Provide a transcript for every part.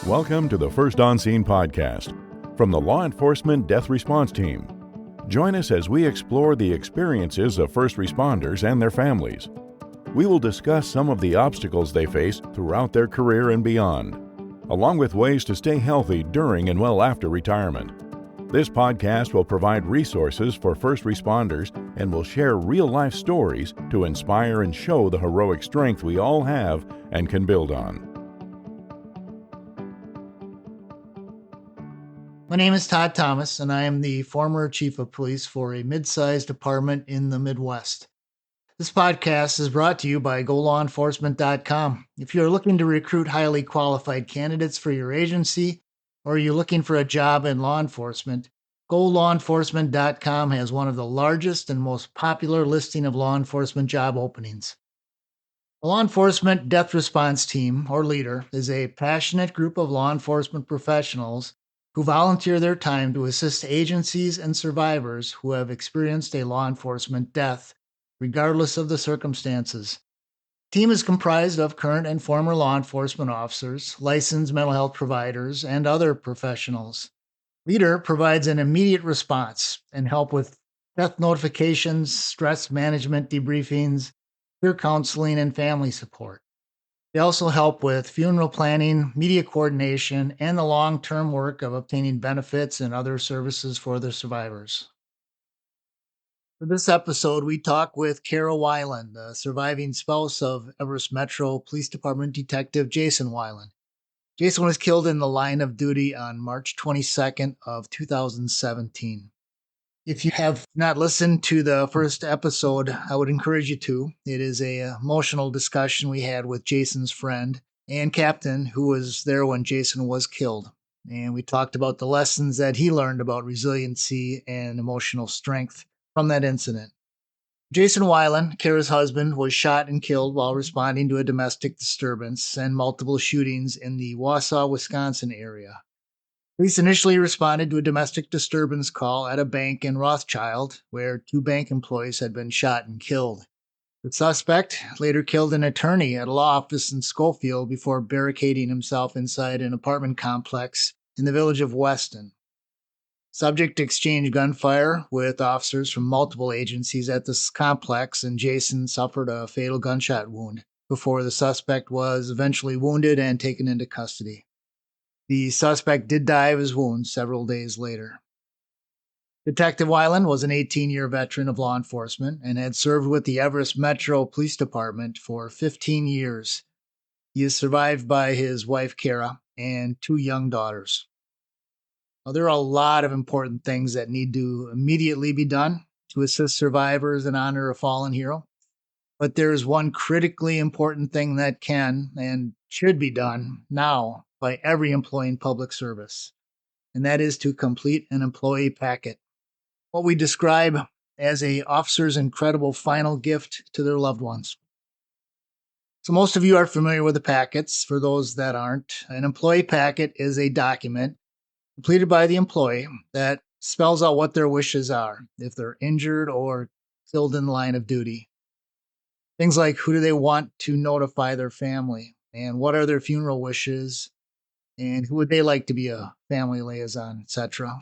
Welcome to the First On Scene podcast from the Law Enforcement Death Response Team. Join us as we explore the experiences of first responders and their families. We will discuss some of the obstacles they face throughout their career and beyond, along with ways to stay healthy during and well after retirement. This podcast will provide resources for first responders and will share real-life stories to inspire and show the heroic strength we all have and can build on. My name is Todd Thomas, and I am the former chief of police for a mid-sized department in the Midwest. This podcast is brought to you by GoLawEnforcement.com. If you're looking to recruit highly qualified candidates for your agency, or you're looking for a job in law enforcement, GoLawEnforcement.com has one of the largest and most popular listing of law enforcement job openings. A law enforcement death response team, or leader, is a passionate group of law enforcement professionals who volunteer their time to assist agencies and survivors who have experienced a law enforcement death, regardless of the circumstances. The team is comprised of current and former law enforcement officers, licensed mental health providers, and other professionals. Leader provides an immediate response and help with death notifications, stress management debriefings, peer counseling, and family support. They also help with funeral planning, media coordination, and the long-term work of obtaining benefits and other services for the survivors. For this episode, we talk with Kara Weiland, the surviving spouse of Everest Metro Police Department Detective Jason Weiland. Jason was killed in the line of duty on March 22nd of 2017. If you have not listened to the first episode, I would encourage you to. It is an emotional discussion we had with Jason's friend and captain who was there when Jason was killed. And we talked about the lessons that he learned about resiliency and emotional strength from that incident. Jason Weiland, Kara's husband, was shot and killed while responding to a domestic disturbance and multiple shootings in the Wausau, Wisconsin area. Police initially responded to a domestic disturbance call at a bank in Rothschild, where 2 bank employees had been shot and killed. The suspect later killed an attorney at a law office in Schofield before barricading himself inside an apartment complex in the village of Weston. Subject exchanged gunfire with officers from multiple agencies at this complex, and Jason suffered a fatal gunshot wound before the suspect was eventually wounded and taken into custody. The suspect did die of his wounds several days later. Detective Weiland was an 18-year veteran of law enforcement and had served with the Everest Metro Police Department for 15 years. He is survived by his wife, Kara, and 2 young daughters. Now, there are a lot of important things that need to immediately be done to assist survivors and honor a fallen hero. But there is one critically important thing that can and should be done now by every employee in public service, and that is to complete an employee packet, what we describe as an officer's incredible final gift to their loved ones. So most of you are familiar with the packets. For those that aren't, an employee packet is a document completed by the employee that spells out what their wishes are if they're injured or killed in the line of duty. Things like who do they want to notify their family, and what are their funeral wishes, and who would they like to be a family liaison, etc.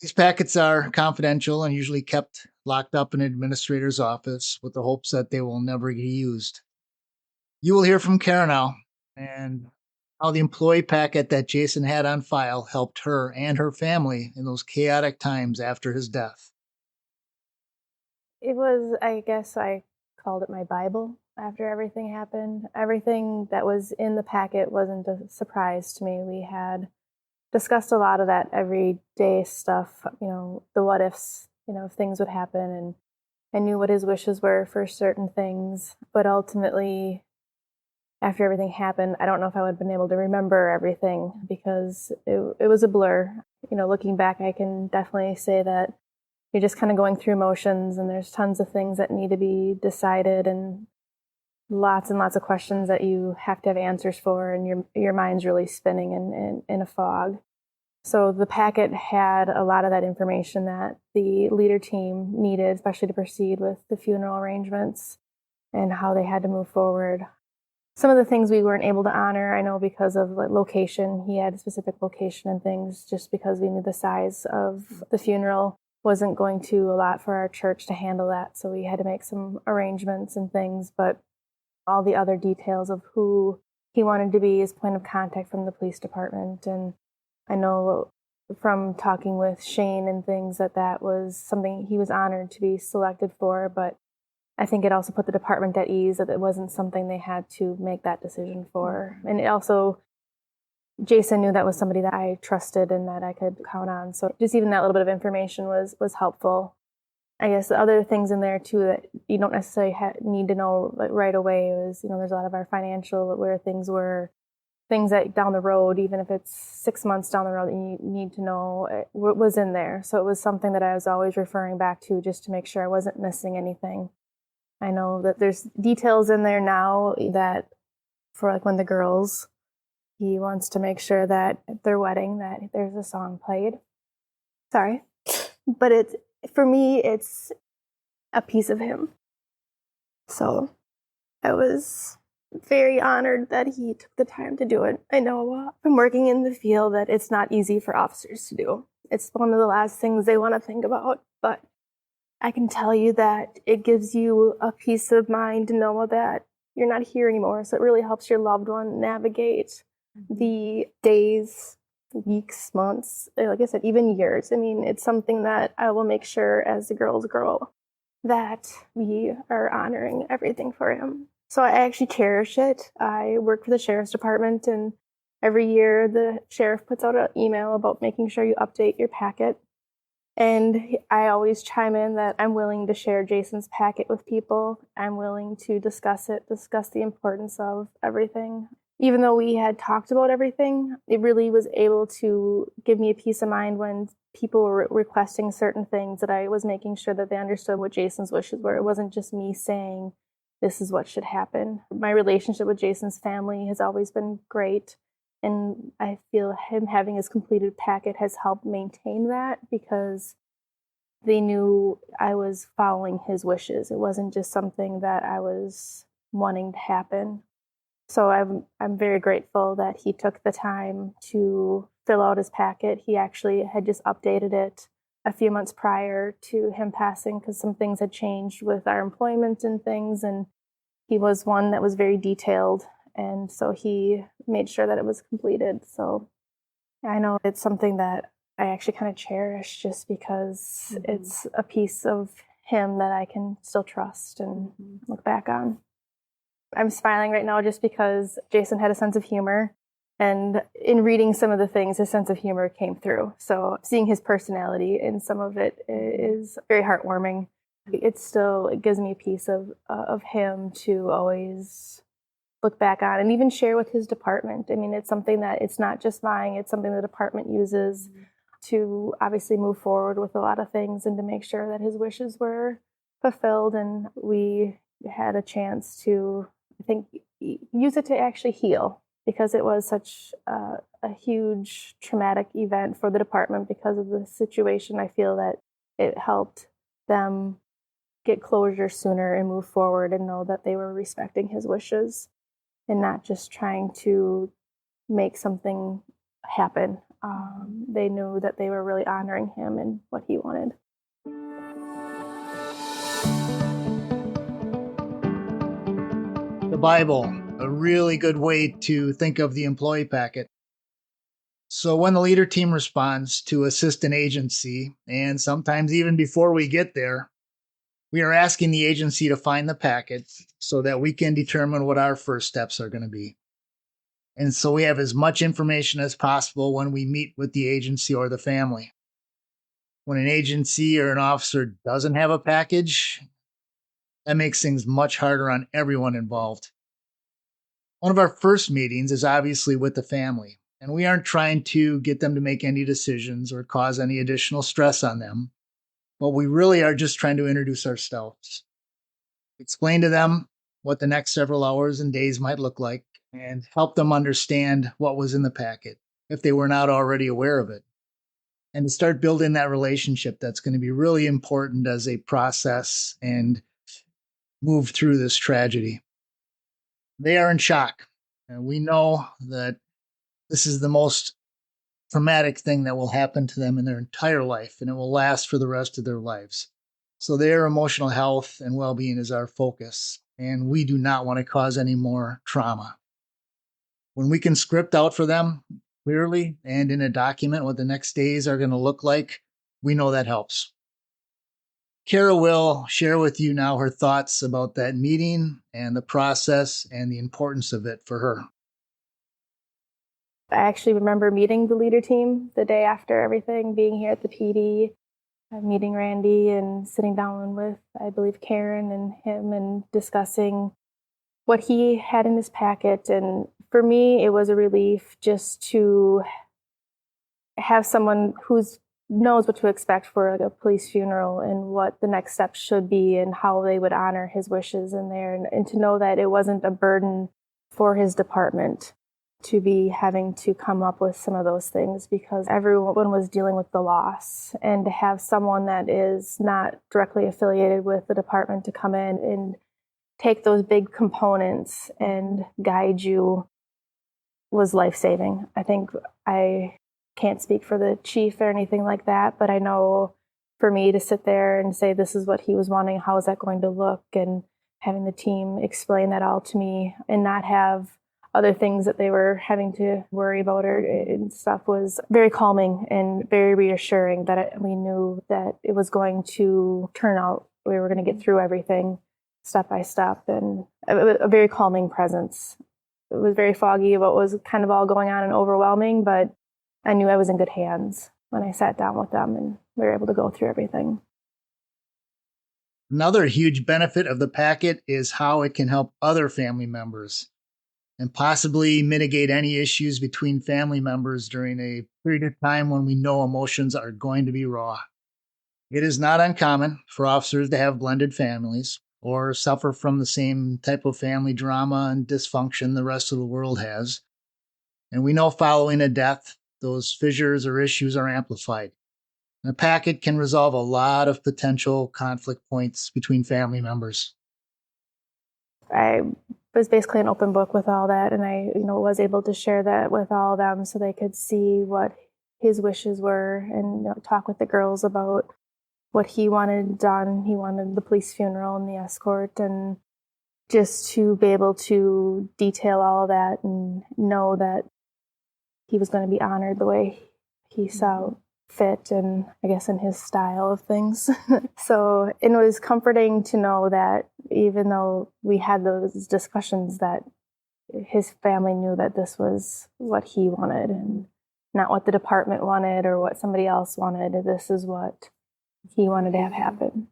These packets are confidential and usually kept locked up in an administrator's office with the hopes that they will never get used. You will hear from Kara now and how the employee packet that Jason had on file helped her and her family in those chaotic times after his death. It was, I guess I called it my Bible after everything happened. Everything that was in the packet wasn't a surprise to me. We had discussed a lot of that everyday stuff, the what ifs, if things would happen, and I knew what his wishes were for certain things. But ultimately, after everything happened, I don't know if I would have been able to remember everything because it was a blur. Looking back, I can definitely say that you're just kind of going through motions, and there's tons of things that need to be decided and lots of questions that you have to have answers for, and your mind's really spinning in a fog. So the packet had a lot of that information that the leader team needed, especially to proceed with the funeral arrangements and how they had to move forward. some of the things we weren't able to honor, I know because of location. He had a specific location and things, just because we knew the size of the funeral wasn't going to allow for our church to handle that. So we had to make some arrangements and things, but all the other details of who he wanted to be his point of contact from the police department. And I know from talking with Shane and things that was something he was honored to be selected for, but I think it also put the department at ease that it wasn't something they had to make that decision for. And it also, Jason knew that was somebody that I trusted and that I could count on. So just even that little bit of information was helpful. I guess the other things in there too that you don't necessarily need to know right away is, there's a lot of our financial, where things were, things that down the road, even if it's 6 months down the road, you need to know what was in there. So it was something that I was always referring back to just to make sure I wasn't missing anything. I know that there's details in there now that for when the girls, he wants to make sure that at their wedding that there's a song played. Sorry. But for me, it's a piece of him. So I was very honored that he took the time to do it. I know from working in the field that it's not easy for officers to do. It's one of the last things they want to think about, but I can tell you that it gives you a peace of mind to know that you're not here anymore. So it really helps your loved one navigate the days, weeks, months, like I said, even years. I mean, it's something that I will make sure as the girls grow that we are honoring everything for him. So I actually cherish it. I work for the sheriff's department, and every year the sheriff puts out an email about making sure you update your packet. And I always chime in that I'm willing to share Jason's packet with people. I'm willing to discuss the importance of everything. Even though we had talked about everything, it really was able to give me a peace of mind when people were requesting certain things, that I was making sure that they understood what Jason's wishes were. It wasn't just me saying, this is what should happen. My relationship with Jason's family has always been great. And I feel him having his completed packet has helped maintain that, because they knew I was following his wishes. It wasn't just something that I was wanting to happen. So I'm very grateful that he took the time to fill out his packet. He actually had just updated it a few months prior to him passing, because some things had changed with our employment and things. And he was one that was very detailed. And so he made sure that it was completed. So I know it's something that I actually kind of cherish, just because it's a piece of him that I can still trust and look back on. I'm smiling right now just because Jason had a sense of humor. And in reading some of the things, his sense of humor came through. So seeing his personality in some of it is very heartwarming. It gives me a piece of him to always look back on and even share with his department. I mean, it's something that it's not just mine, it's something the department uses to obviously move forward with a lot of things and to make sure that his wishes were fulfilled. And we had a chance to, I think, use it to actually heal, because it was such a huge traumatic event for the department because of the situation. I feel that it helped them get closure sooner and move forward and know that they were respecting his wishes and not just trying to make something happen. They knew that they were really honoring him and what he wanted. The Bible, a really good way to think of the employee packet. So when the leader team responds to assist an agency, and sometimes even before we get there, we are asking the agency to find the packet so that we can determine what our first steps are going to be. And so we have as much information as possible when we meet with the agency or the family. When an agency or an officer doesn't have a package, that makes things much harder on everyone involved. One of our first meetings is obviously with the family, and we aren't trying to get them to make any decisions or cause any additional stress on them, but we really are just trying to introduce ourselves, explain to them what the next several hours and days might look like, and help them understand what was in the packet if they were not already aware of it, and to start building that relationship that's going to be really important as they process and move through this tragedy. They are in shock. And we know that this is the most traumatic thing that will happen to them in their entire life, and it will last for the rest of their lives. So their emotional health and well-being is our focus, and we do not want to cause any more trauma. When we can script out for them clearly and in a document what the next days are going to look like, we know that helps. Kara will share with you now her thoughts about that meeting and the process and the importance of it for her. I actually remember meeting the leader team the day after everything, being here at the PD, meeting Randy and sitting down with, I believe, Karen and him and discussing what he had in his packet. And for me, it was a relief just to have someone who knows what to expect for like a police funeral and what the next steps should be and how they would honor his wishes in there, and to know that it wasn't a burden for his department to be having to come up with some of those things, because everyone was dealing with the loss, and to have someone that is not directly affiliated with the department to come in and take those big components and guide you was life-saving. I think I can't speak for the chief or anything like that, but I know for me to sit there and say, this is what he was wanting, how is that going to look, and having the team explain that all to me and not have other things that they were having to worry about and stuff was very calming and very reassuring that we knew that it was going to turn out. We were going to get through everything step by step, and a very calming presence. It was very foggy what was kind of all going on and overwhelming, but I knew I was in good hands when I sat down with them and we were able to go through everything. Another huge benefit of the packet is how it can help other family members and possibly mitigate any issues between family members during a period of time when we know emotions are going to be raw. It is not uncommon for officers to have blended families or suffer from the same type of family drama and dysfunction the rest of the world has. And we know following a death, those fissures or issues are amplified. And a packet can resolve a lot of potential conflict points between family members. I was basically an open book with all that, and I, was able to share that with all of them so they could see what his wishes were and talk with the girls about what he wanted done. He wanted the police funeral and the escort, and just to be able to detail all of that and know that he was going to be honored the way he saw fit, and I guess in his style of things. So it was comforting to know that even though we had those discussions, that his family knew that this was what he wanted and not what the department wanted or what somebody else wanted. This is what he wanted to have happen.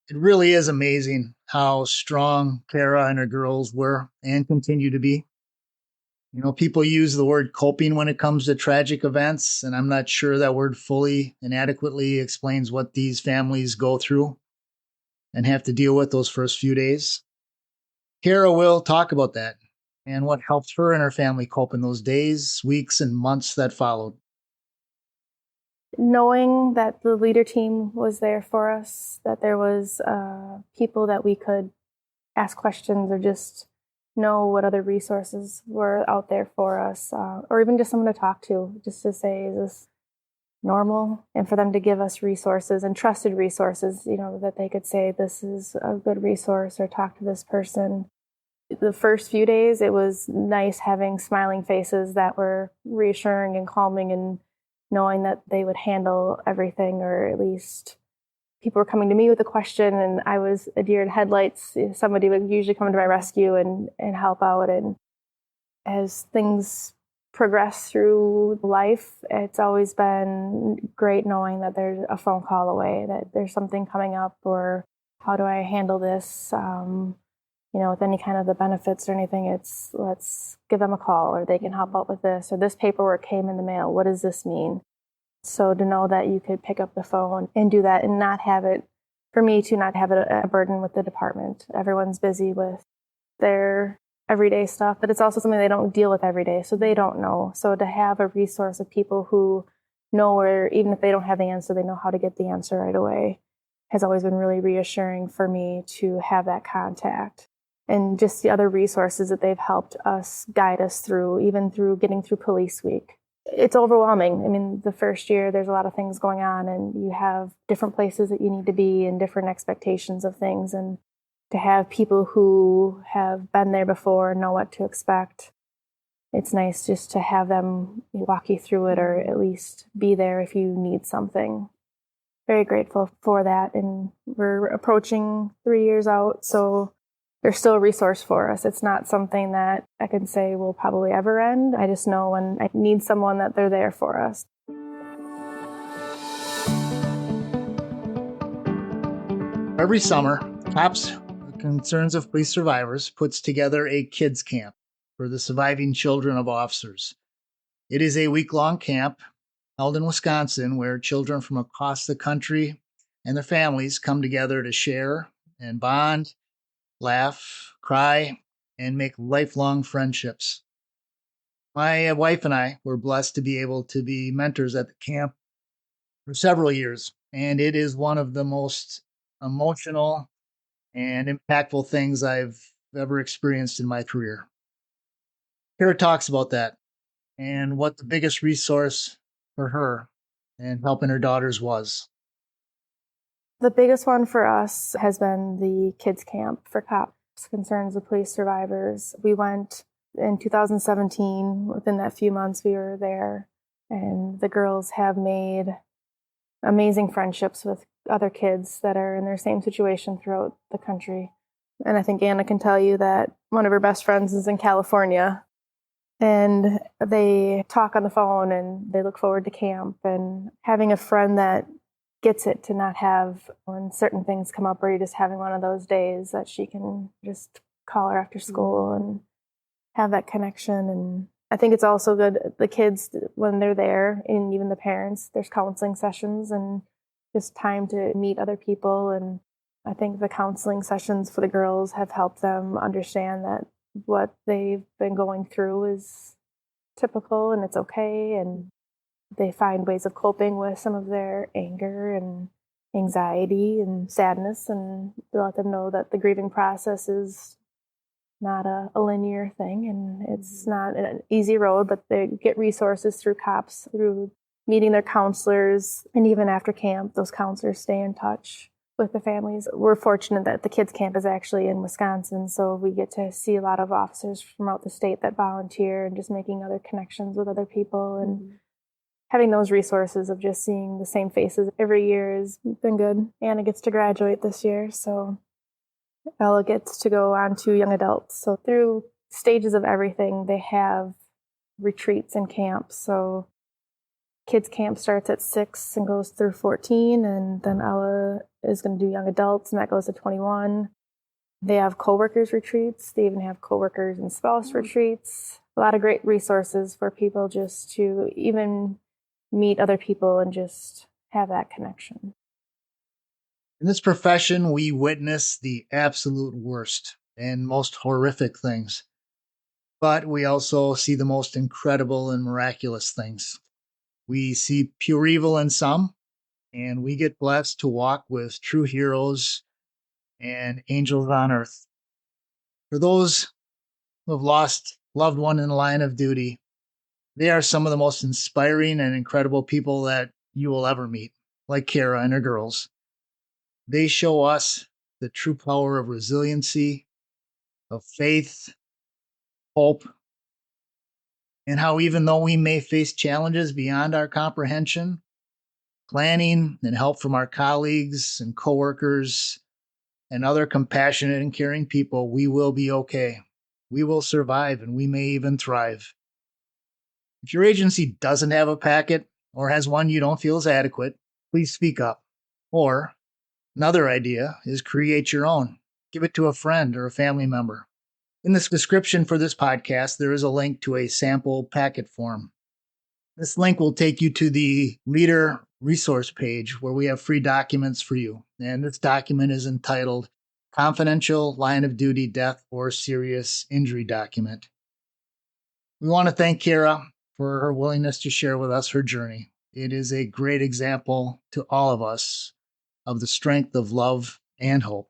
It really is amazing how strong Kara and her girls were and continue to be. People use the word coping when it comes to tragic events, and I'm not sure that word fully and adequately explains what these families go through and have to deal with those first few days. Kara will talk about that and what helped her and her family cope in those days, weeks, and months that followed. Knowing that the leader team was there for us, that there was people that we could ask questions or just know what other resources were out there for us, or even just someone to talk to, just to say, is this normal? And for them to give us resources and trusted resources, that they could say, this is a good resource, or talk to this person. The first few days, it was nice having smiling faces that were reassuring and calming, and knowing that they would handle everything, or at least people were coming to me with a question and I was a deer in headlights. Somebody would usually come to my rescue and help out. And as things progress through life, it's always been great knowing that there's a phone call away, that there's something coming up, or how do I handle this? With any kind of the benefits or anything, it's let's give them a call, or they can help out with this, or this paperwork came in the mail. What does this mean? So to know that you could pick up the phone and do that and not have it, for me to not have it a burden with the department. Everyone's busy with their everyday stuff, but it's also something they don't deal with every day, so they don't know. So to have a resource of people who know, or even if they don't have the answer, they know how to get the answer right away, has always been really reassuring for me to have that contact. and just the other resources that they've helped us guide us through, even through getting through police week. It's overwhelming. I mean, the first year, there's a lot of things going on, and you have different places that you need to be and different expectations of things. And to have people who have been there before know what to expect, it's nice just to have them walk you through it, or at least be there if you need something. Very grateful for that. And we're approaching 3 years out, so they're still a resource for us. It's not something that I can say will probably ever end. I just know when I need someone that they're there for us. Every summer, COPS, Concerns of Police Survivors, puts together a kids camp for the surviving children of officers. It is a week-long camp held in Wisconsin where children from across the country and their families come together to share and bond, laugh, cry, and make lifelong friendships. My wife and I were blessed to be able to be mentors at the camp for several years, and it is one of the most emotional and impactful things I've ever experienced in my career. Kara talks about that and what the biggest resource for her and helping her daughters was. The biggest one for us has been the kids camp for COPS, Concerns of Police Survivors. We went in 2017. Within that few months we were there, and the girls have made amazing friendships with other kids that are in their same situation throughout the country. And I think Anna can tell you that one of her best friends is in California, and they talk on the phone and they look forward to camp. And having a friend that gets it, to not have, when certain things come up or you're just having one of those days, that she can just call her after school and have that connection. And I think it's also good, the kids, when they're there, and even the parents, there's counseling sessions and just time to meet other people. And I think the counseling sessions for the girls have helped them understand that what they've been going through is typical and it's okay. And they find ways of coping with some of their anger and anxiety and sadness, and to let them know that the grieving process is not a linear thing, and it's not an easy road, but they get resources through COPS, through meeting their counselors, and even after camp, those counselors stay in touch with the families. We're fortunate that the kids camp is actually in Wisconsin, so we get to see a lot of officers from out the state that volunteer, and just making other connections with other people. And having those resources of just seeing the same faces every year has been good. Anna gets to graduate this year, so Ella gets to go on to young adults. So through stages of everything, they have retreats and camps. So kids camp starts at 6 and goes through 14, and then Ella is going to do young adults, and that goes to 21. They have co-workers retreats. They even have co-workers and spouse retreats. A lot of great resources for people just to even meet other people and just have that connection. In this profession, we witness the absolute worst and most horrific things, but we also see the most incredible and miraculous things. We see pure evil in some, and we get blessed to walk with true heroes and angels on earth. For those who have lost a loved one in the line of duty, they are some of the most inspiring and incredible people that you will ever meet, like Kara and her girls. They show us the true power of resiliency, of faith, hope, and how even though we may face challenges beyond our comprehension, planning and help from our colleagues and coworkers and other compassionate and caring people, we will be okay. We will survive, and we may even thrive. If your agency doesn't have a packet or has one you don't feel is adequate, please speak up. Or another idea is create your own. Give it to a friend or a family member. In the description for this podcast, there is a link to a sample packet form. This link will take you to the Leader resource page where we have free documents for you. And this document is entitled Confidential Line of Duty Death or Serious Injury Document. We want to thank Kara for her willingness to share with us her journey. It is a great example to all of us of the strength of love and hope.